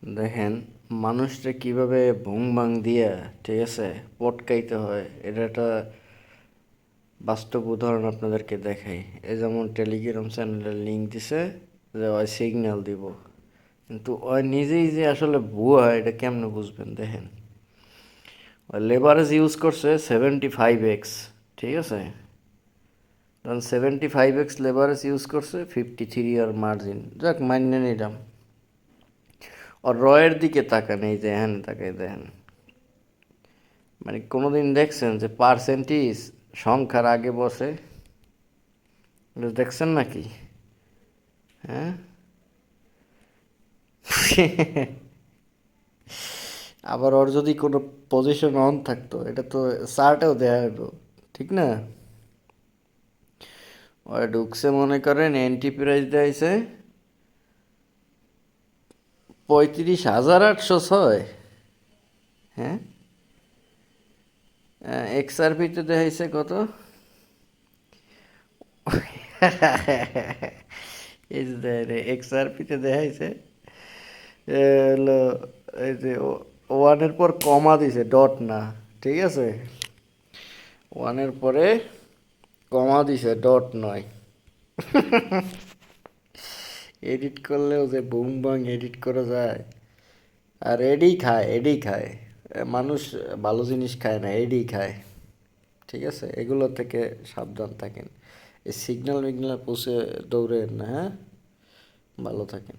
দেখেন মানুষটা কিভাবে ভুং ভাং দিয়া, ঠিক আছে, পটকাইতে হয়, এটা একটা বাস্তব উদাহরণ আপনাদেরকে দেখাই। এই যেমন টেলিগ্রাম চ্যানেলের লিঙ্ক দিছে যে ওই সিগন্যাল দিব, কিন্তু ওই নিজেই যে আসলে ভুয়া এটা কেমনে বুঝবেন? দেখেন, ওই লেভারেজ ইউজ করছে 75x, ঠিক আছে, তখন 75x লেভারেজ ইউজ করছে, 53 আর মার্জিন, যাক মান্য নিলাম। আর রয়ের দিকে তাকান, এই যে হ্যান তাকাই দেখেন, মানে কোনোদিন দেখছেন যে পার্সেন্টেজ সংখ্যার আগে বসে? এটা দেখছেন নাকি? হ্যাঁ। আবার ওর যদি কোনো পজিশন অন থাকতো, এটা তো চার্টেও দেওয়া হতো, ঠিক না? ওই ঢুকছে মনে করেন এন্ট্রি প্রাইস দিয়েছে 35,806। হ্যাঁ, এক্সআরপিতে দেখাইছে কত? এই যে এক্সআরপিতে দেখাইছে হলো, এই যে ওয়ানের পর কমা দিছে, ডট না, ঠিক আছে, ওয়ানের পরে কমা দিছে, ডট নয়। এডিট করলেও যে বুম বাং এডিট করা যায়। আর এডি খায়, এডি খায়। মানুষ ভালো জিনিস খায় না, এডি খায়, ঠিক আছে? এগুলো থেকে সাবধান থাকেন। এই সিগন্যাল মিগন্যাল পুষে দৌড়েন না, হ্যাঁ? ভালো থাকেন।